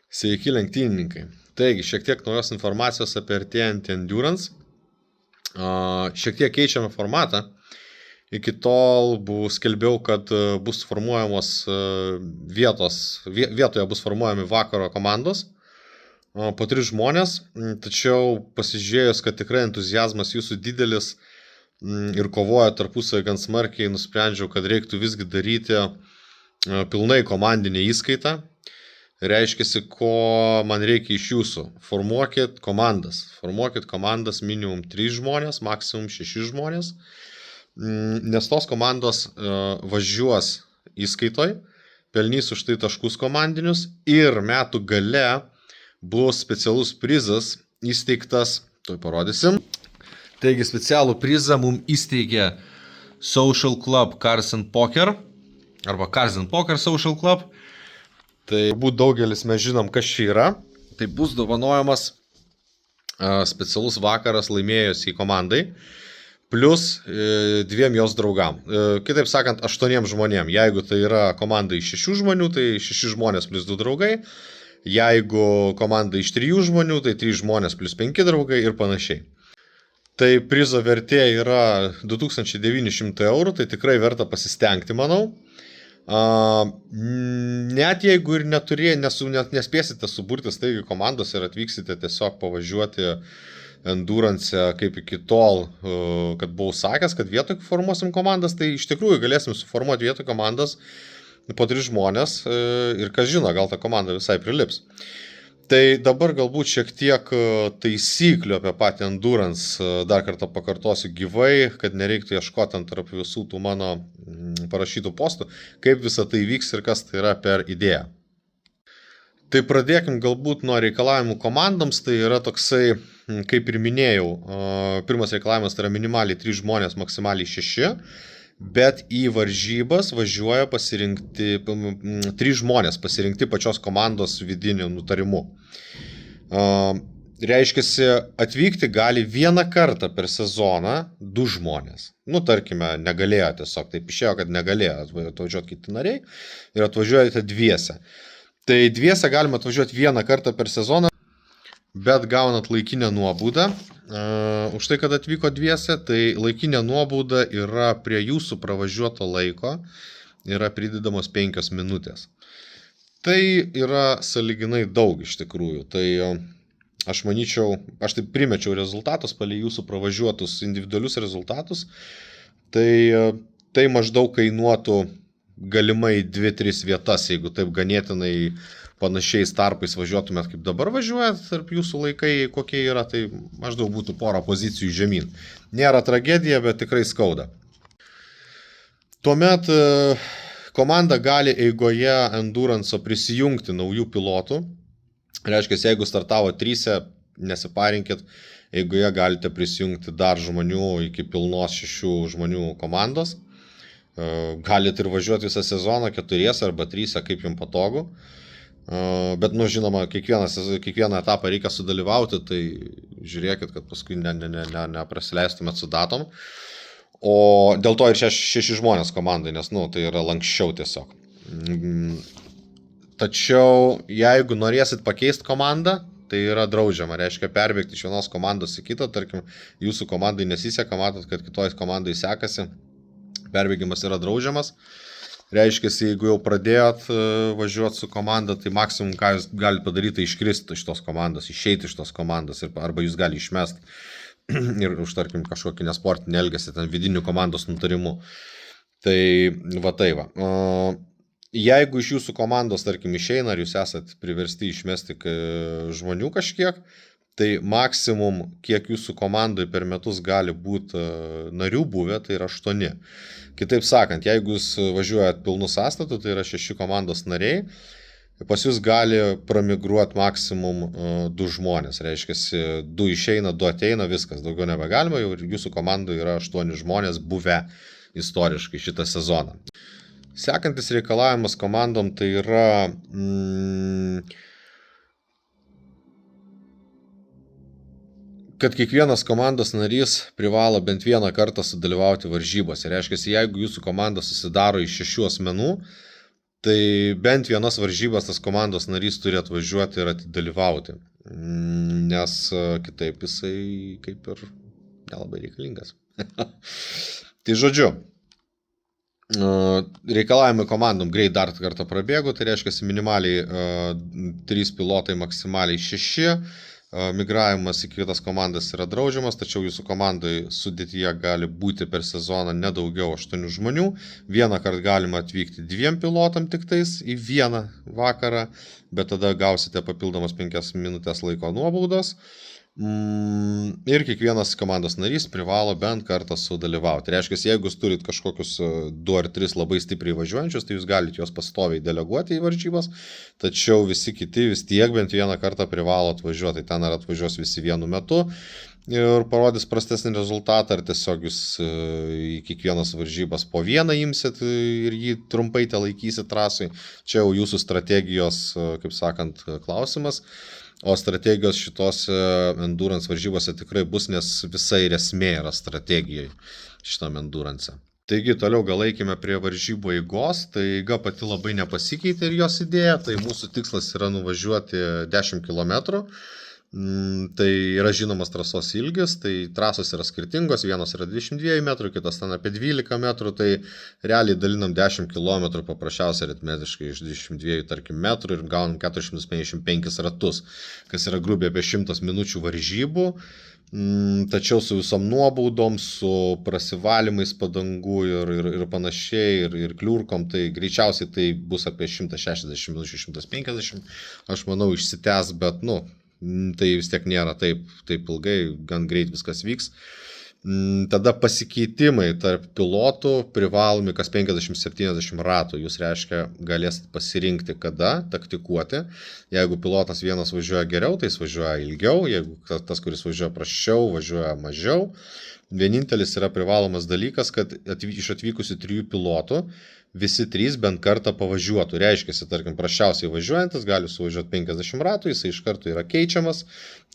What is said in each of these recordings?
Sveiki lenktynininkai. Taigi, šiek tiek naujos informacijos apie artėjantį Endurance. Šiek tiek keičiame formatą. Iki tol skelbiau, kad bus formuojamos vietoje bus formuojami vakaro komandos. Po 3 žmonės, tačiau pasižiūrėjus, kad tikrai entuziazmas jūsų didelis ir kovoja tarpusavį gan smarkiai, nusprendžiau, kad reiktų visgi daryti pilnai komandinę įskaitą. Reiškiasi, ko man reikia iš jūsų. Formuokit komandas minimum 3 žmonės, maksimum 6 žmonės, nes tos komandos važiuos įskaitoj, pelnys už tai taškus komandinius ir metų gale bus specialus prizas įsteigtas, tuoj parodysim. Taigi specialų prizą mums įsteigė Social Club Cars and Poker arba Cars and Poker Social Club. Tai būt daugelis mes žinom, kas čia yra. Tai bus dovanojamas specialus vakaras laimėjusiai komandai, plus 2 jos draugam. Kitaip sakant, 8 žmonėm. Jeigu tai yra komanda iš 6 žmonių, tai 6 žmonės plus 2 draugai. Jeigu komanda iš 3 žmonių, tai 3 žmonės plus 5 draugai ir panašiai. Tai prizo vertė yra 2900 eurų, tai tikrai verta pasistengti, manau. Net jeigu ir nespėsite suburti staigiai komandos ir atvyksite tiesiog pavažiuoti Endurance kaip iki tol, kad buvau sakęs, kad vietoj formuosim komandas, tai iš tikrųjų galėsim suformuoti vietoj komandas po 3 žmonės ir kas žino, gal ta komanda visai prilips. Tai dabar galbūt šiek tiek taisyklių apie patį Endurance dar kartą pakartosiu gyvai, kad nereiktų ieškoti tarp visų tų mano parašytų postų, kaip visa tai vyks ir kas tai yra per idėją. Tai pradėkim galbūt nuo reikalavimų komandams, tai yra toksai, kaip ir minėjau, pirmas reikalavimas tai yra minimaliai 3 žmonės, maksimaliai 6, bet į varžybas važiuoja 3 žmonės pasirinkti pačios komandos vidiniu nutarimu. Reiškiasi, atvykti gali 1 kartą per sezoną 2 žmonės. Tarkime, negalėjo tiesiog, taip išėjo, kad negalėjo atvažiuoti kiti nariai ir atvažiuojate 2. Tai 2 galima atvažiuoti 1 kartą per sezoną, bet gaunat laikinę nuobaudą. Už tai, kad atvyko 2, tai laikinė nuobauda yra prie jūsų pravažiuoto laiko, yra pridedamos 5 minutės. Tai yra sąlyginai daug iš tikrųjų. Tai aš manyčiau, aš taip primečiau rezultatus, palei jūsų pravažiuotus individualius rezultatus, tai maždaug kainuotų galimai 2-3 vietas, jeigu taip ganėtinai panašiais tarpais važiuotumėt, kaip dabar važiuojat, tarp jūsų laikai kokie yra, tai maždaug būtų porą pozicijų žemyn. Nėra tragedija, bet tikrai skauda. Tuomet komanda gali eigoje Endurance prisijungti naujų pilotų. Reiškia, jeigu startavo 3, nesiparinkit, eigoje galite prisijungti dar žmonių iki pilnos 6 žmonių komandos. Galit ir važiuoti visą sezoną 4 arba 3, kaip jums patogu. Bet, žinoma, kiekvieną etapą reikia sudalyvauti, tai žiūrėkit, kad paskui neprasileistumėt su datom. O dėl to ir 6 žmonės komandai, nes, tai yra lanksčiau tiesiog. Tačiau, jeigu norėsit pakeisti komandą, tai yra draudžiama, reiškia perbėgti iš vienos komandos į kitą, tarkim, jūsų komandai nesiseka, matot, kad kitoj komandai sekasi, perbėgimas yra draudžiamas. Reiškia, jeigu jau pradėjot važiuoti su komanda, tai maksimum, ką jūs galite padaryti, tai iškristi iš tos komandos, išeiti iš tos komandos, arba jūs gali išmesti ir už, tarkim, kažkokį nesportinį elgesį, ten vidinių komandos nutarimų. Tai va. Jeigu iš jūsų komandos, tarkim, išeina, ar jūs esat priversti išmesti žmonių kažkiek, tai maksimum, kiek jūsų komandai per metus gali būti narių buvę, tai yra 8. Kitaip sakant, jeigu jūs važiuojat pilnu sąstatu, tai yra 6 komandos nariai, pas jūs gali pramigruoti maksimum 2 žmonės. Reiškia, 2 išeina, 2 ateina, viskas, daugiau nebegalima, jau jūsų komandoje yra 8 žmonės buvę istoriškai šitą sezoną. Sekantis reikalavimas komandom tai yra kad kiekvienas komandos narys privalo bent 1 kartą sudalyvauti varžybose. Reiškia, jeigu jūsų komanda susidaro iš 6 asmenų, Tai bent vienas varžybas tas komandos narys turi atvažiuoti ir dalyvauti, nes kitaip jisai kaip ir nelabai reikalingas. Tai žodžiu, reikalavimai komandom greit dar kartą prabėgu, tai reiškia minimaliai 3 pilotai, maksimaliai 6. Migravimas į kitas komandas yra draudžiamas, tačiau jūsų komandai sudėtyje gali būti per sezoną nedaugiau 8 žmonių. Vieną kartą galima atvykti 2 pilotam tik tais į vieną vakarą, bet tada gausite papildomas 5 minutės laiko nuobaudos. Ir kiekvienas komandos narys privalo bent kartą sudalyvauti. Reiškia, jeigu jūs turit kažkokius 2 ar 3 labai stipriai važiuojančius, tai jūs galite juos pastoviai deleguoti į varžybas, tačiau visi kiti vis tiek bent vieną kartą privalo atvažiuoti. Ten ar atvažiuos visi vienu metu ir parodys prastesnį rezultatą, ar tiesiog jūs į kiekvienas varžybas po vieną imsit ir jį trumpai laikysit trasui. Čia jau jūsų strategijos, kaip sakant, klausimas. O strategijos šitose endurance varžybose tikrai bus, nes visai esmė yra strategijai šitam endurance. Taigi, toliau gal eikime prie varžybų eigos. Tai eiga pati labai nepasikeitė ir jos idėja. Tai mūsų tikslas yra nuvažiuoti 10 km. Tai yra žinomas trasos ilgis, tai trasos yra skirtingos, vienos yra 22 metrų, kitos ten apie 12 metrų, tai realiai dalinam 10 km paprasčiausiai aritmetiškai iš 22 tarkim metrų ir gaunam 455 ratus, kas yra grubiai apie 100 minučių varžybų, tačiau su visom nuobaudom, su prasivalymais padangų ir panašiai, ir kliurkom, tai greičiausiai tai bus apie 160 minučių, 150, aš manau išsitęs, bet tai vis tiek nėra taip ilgai, gan greit viskas vyks. Tada pasikeitimai tarp pilotų privalomi kas 50-70 ratų. Jūs reiškia galėsit pasirinkti kada taktikuoti. Jeigu pilotas vienas važiuoja geriau, tai jis važiuoja ilgiau. Jeigu tas, kuris važiuoja prasčiau, važiuoja mažiau. Vienintelis yra privalomas dalykas, kad iš atvykusių 3 pilotų visi 3 bent kartą pavažiuotų. Reiškiasi, tarkim, prasčiausiai važiuojantis gali suvažiuoti 50 ratų, jisai iš karto yra keičiamas,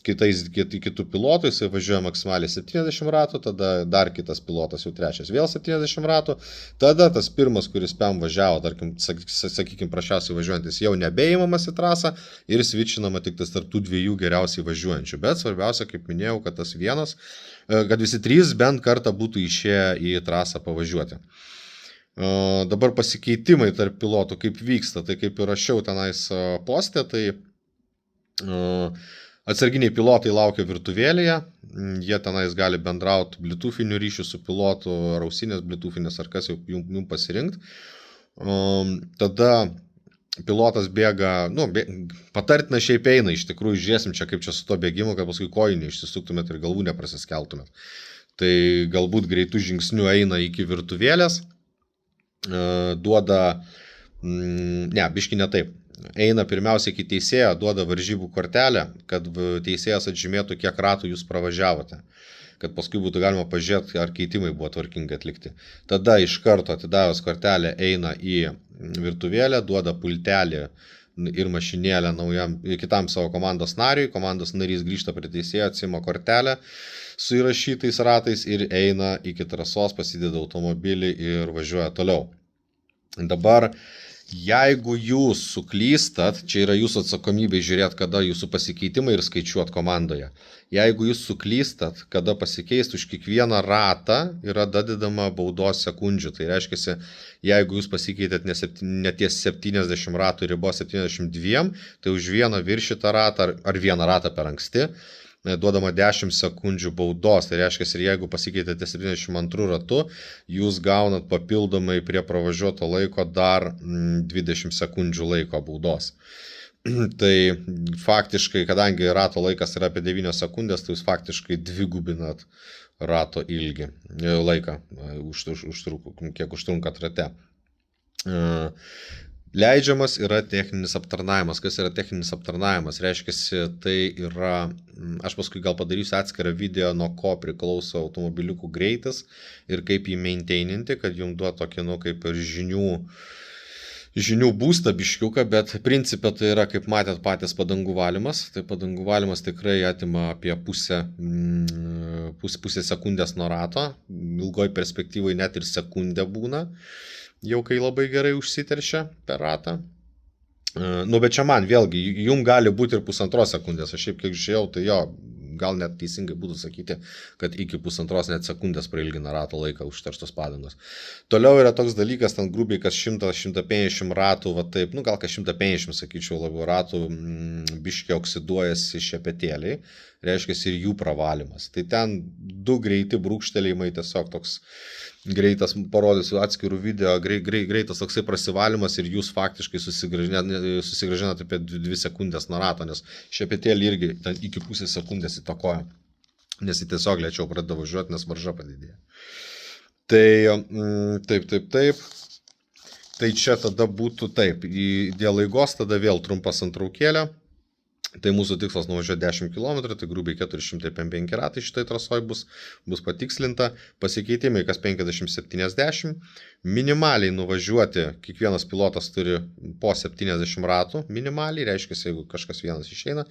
kitų pilotų jisai važiuoja maksimaliai 70 ratų, tada dar kitas pilotas jau trečias vėl 70 ratų, tada tas pirmas, kuris PM važiavo, tarkim, sakykime, prasčiausiai važiuojantis jau nebeimamas į trasą ir svičinama tik tas tarp tų 2 geriausiai važiuojančių. Bet svarbiausia, kaip minėjau, kad tas vienas, kad visi 3 bent kartą būtų išėję į trasą pavažiuoti. Dabar pasikeitimai tarp pilotų kaip vyksta, tai kaip ir rašiau tenais poste, tai atsarginiai pilotai laukia virtuvėlėje, jie tenais gali bendrauti bluetoothiniu ryšiu su pilotu, ar ausinės bluetoofinės, ar kas jau jums pasirinkti. Tada pilotas bėga, patartina šiaip eina, iš tikrųjų žiūrėsim čia kaip čia su to bėgimu, kad paskui kojų neišsisuktumėt ir galvų neprasiskeltumėt. Tai galbūt greitų žingsnių eina iki virtuvėlės. Duoda, biški ne taip, eina pirmiausia iki teisėjo, duoda varžybų kortelę, kad teisėjas atžymėtų, kiek ratų jūs pravažiavote, kad paskui būtų galima pažiūrėti, ar keitimai buvo tvarkingai atlikti. Tada iš karto atidavęs kortelę eina į virtuvėlę, duoda pultelį ir mašinėlę kitam savo komandos nariui, komandos narys grįžta prie teisėjo, atsima kortelę su įrašytais ratais ir eina iki trasos, pasideda automobilį ir važiuoja toliau. Dabar, jeigu jūs suklystat, čia yra jūsų atsakomybė žiūrėti, kada jūsų pasikeitimai ir skaičiuoti komandoje. Jeigu jūs suklystat, kada pasikeist, už kiekvieną ratą yra dadedama baudos sekundžių. Tai reiškia, jeigu jūs pasikeitėt ne ties 70 ratų ribos 72, tai už vieną viršitą ratą ar vieną ratą per anksti duodama 10 sekundžių baudos. Tai reiškia, ir jeigu pasikeitėte 72 ratu, jūs gaunat papildomai prie pravažiuoto laiko dar 20 sekundžių laiko baudos. Tai faktiškai, kadangi rato laikas yra apie 9 sekundės, tai jūs faktiškai dvigubinat rato ilgį, laiką, kiek užtrunkat rate. Leidžiamas yra techninis aptarnavimas. Kas yra techninis aptarnavimas? Reiškia, tai yra, aš paskui gal padarysiu atskirą video, nuo ko priklauso automobiliukų greitis ir kaip jį maintaininti, kad jums duotų tokį, kaip ir žinių būstą biškiuką, bet principė tai yra, kaip matėt, patys padangų valymas. Tai padangų valymas tikrai atima apie pusę sekundės nuo rato, ilgoj perspektyvai net ir sekundė būna. jau kai labai gerai užsiteršia per ratą. Nu, bet čia man vėlgi, jum gali būti ir 1,5 sekundės, aš šiaip kiek žiūrėjau, tai jo, gal net teisingai būtų sakyti, kad iki 1,5 net sekundės prailgina rato laiką užterštos padangos. Toliau yra toks dalykas, ten grubiai kas 100-150 ratų, va taip, nu gal kas 150, sakyčiau, labiau ratų biškiai oksiduojasi šepetėliai, reiškia ir jų pravalymas. Tai ten 2 greiti brūkštelėjimai, tiesiog toks greitas, parodysiu atskirų video, greitas toksai prasivalymas ir jūs faktiškai susigrąžinate apie 2 sekundės nuo rato, nes šepetėlį irgi ten iki pusės sekundės įtakoja, nes jį tiesiog lėčiau pradeda važiuoti, nes varža padidėja. Tai taip. Tai čia tada būtų taip, dėl eigos tada vėl trumpa santraukėlė. Tai mūsų tikslas nuvažiuoti 10 km, tai grubiai 405 ratai šitai trasoj bus patikslinta, pasikeitimai kas 50-70, minimaliai nuvažiuoti, kiekvienas pilotas turi po 70 ratų, minimaliai, reiškia, jeigu kažkas vienas išeina,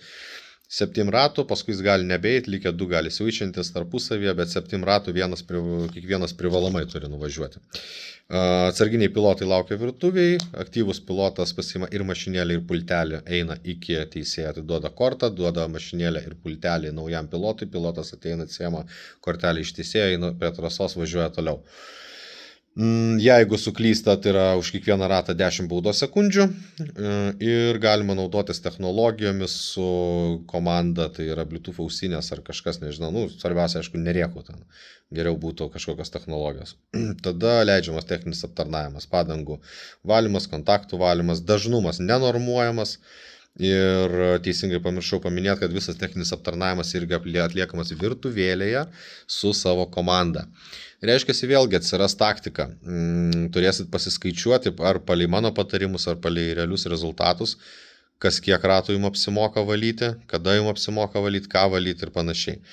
7 ratų, paskui jis gali nebeit, likę 2 gali switchintis tarpusavyje, bet 7 ratų kiekvienas privalomai turi nuvažiuoti. Atsarginiai pilotai laukia virtuviai, aktyvus pilotas pasiima ir mašinėlę, ir pultelį, eina iki teisėjo, tai duoda kortą, duoda mašinėlę ir pultelį naujam pilotui, pilotas ateina, atsiema kortelį iš teisėjo, eina prie trasos, važiuoja toliau. Jeigu suklysta, tai yra už kiekvieną ratą 10 baudos sekundžių ir galima naudotis technologijomis su komanda, tai yra Bluetooth ausinės ar kažkas, nežinau, nu, svarbiausia, aišku, nerėkau ten, geriau būtų kažkokios technologijos. Tada leidžiamas techninis aptarnavimas, padangų valymas, kontaktų valymas, dažnumas nenormuojamas ir teisingai pamiršau paminėti, kad visas techninis aptarnavimas irgi atliekamas virtuvėlėje su savo komanda. Reiškia, vėlgi atsiras taktika. Turėsit pasiskaičiuoti ar palei mano patarimus, ar palei realius rezultatus, kas kiek ratų jums apsimoka valyti, kada jums apsimoka valyti, ką valyti ir panašiai.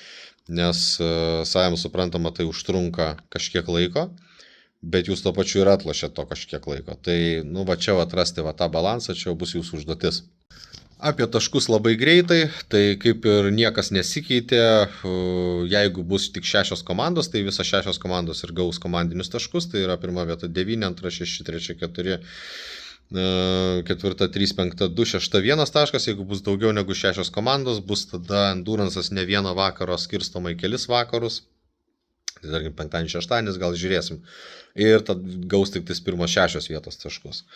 Nes, savim suprantama, tai užtrunka kažkiek laiko, bet jūs to pačiu ir atlošėt to kažkiek laiko. Tai, nu, va čia atrasti va tą balansą, čia bus jūsų užduotis. Apie taškus labai greitai, tai kaip ir niekas nesikeitė, jeigu bus tik 6 komandos, tai visas 6 komandos ir gaus komandinius taškus, tai yra pirma vieta 9, antra 6, 3, 4, 4, 3, 5, 2, 6, 1 taškas, jeigu bus daugiau negu 6 komandos, bus tada endurance'as ne vieną vakaro skirstoma į kelis vakarus, tai tarkim 5-6, gal žiūrėsim, ir tada gaus tik tais pirmos 6 vietos taškus.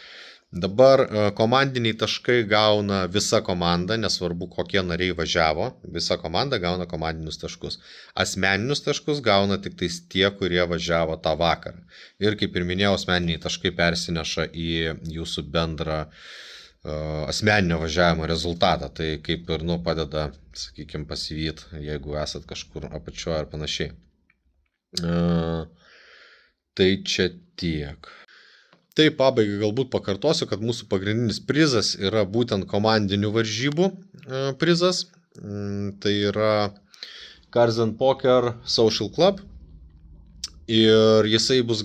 Dabar komandiniai taškai gauna visa komanda, nesvarbu kokie nariai važiavo, visa komanda gauna komandinius taškus. Asmeninius taškus gauna tik tais tie, kurie važiavo tą vakarą. Ir kaip ir minėjau, asmeniniai taškai persineša į jūsų bendrą asmeninio važiavimo rezultatą. Tai kaip ir padeda, sakykime, pasivyti, jeigu esat kažkur apačioje ar panašiai. Tai čia tiek. Tai pabaigai galbūt pakartosiu, kad mūsų pagrindinis prizas yra būtent komandinių varžybų prizas. Tai yra Cards & Poker Social Club. Ir jį bus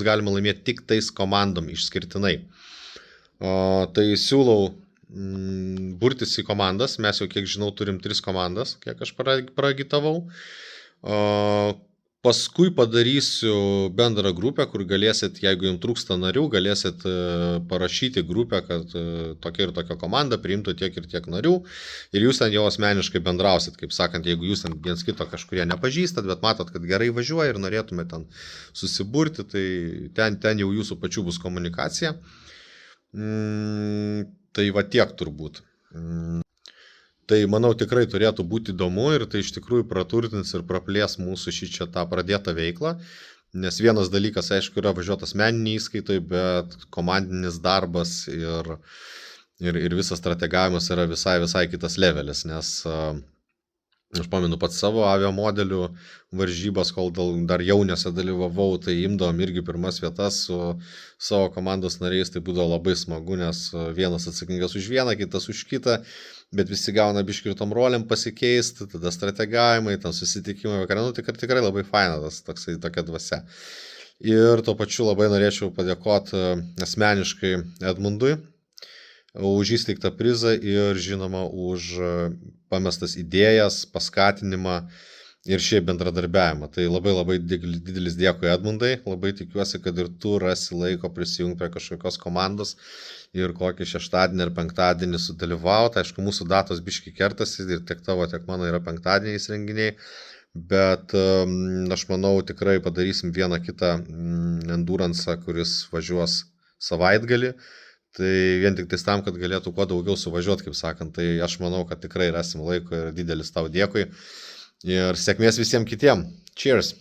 galima laimėti tik tais komandom išskirtinai. Tai siūlau burtis į komandas. Mes jau, kiek žinau, turim 3 komandas, kiek aš praagitavau. Paskui padarysiu bendrą grupę, kur galėsit, jeigu jums trūksta narių, galėsit parašyti grupę, kad tokia ir tokia komanda priimtų tiek ir tiek narių. Ir jūs ten jau asmeniškai bendrausit, kaip sakant, jeigu jūs ten viens kito kažkurie nepažįstat, bet matot, kad gerai važiuoja ir norėtumėte ten susiburti, tai ten jau jūsų pačių bus komunikacija. Tai va tiek turbūt. Tai, manau, tikrai turėtų būti įdomu ir tai iš tikrųjų praturtins ir praplės mūsų šičia tą pradėtą veiklą, nes vienas dalykas, aišku, yra važiuoti asmeniniai įskaitai, bet komandinis darbas ir visas strategavimas yra visai kitas levelis, nes aš pamenu pats savo aviamodelių varžybas, kol dar jaunėse dalyvavau, tai imdavom irgi pirmas vietas su savo komandos nariais, tai būdavo labai smagu, nes vienas atsakingas už vieną, kitas už kitą, bet visi gauna biškį ir tom rolėm pasikeisti, tada strategavimai, ten susitikimai vakarą, tikrai labai faina tokia dvasia. Ir tuo pačiu labai norėčiau padėkoti asmeniškai Edmundui už įsteigtą prizą ir žinoma už pamestas idėjas, paskatinimą ir šiaip bendradarbiavimą. Tai labai didelis dėkui, Edmundai, labai tikiuosi, kad ir tu rasi laiko prisijungti prie kažkokios komandos ir kokį šeštadienį ir penktadienį sudalyvauti. Aišku, mūsų datos biški kertasi ir tiek tavo, tiek mano yra penktadieniais renginiai, bet aš manau tikrai padarysim vieną kitą enduransą, kuris važiuos savaitgalį. Tai vien tik tam, kad galėtų kuo daugiau suvažiuoti, kaip sakant, tai aš manau, kad tikrai rasim laiko ir didelis tau dėkui. Ir sėkmės visiems kitiem. Cheers!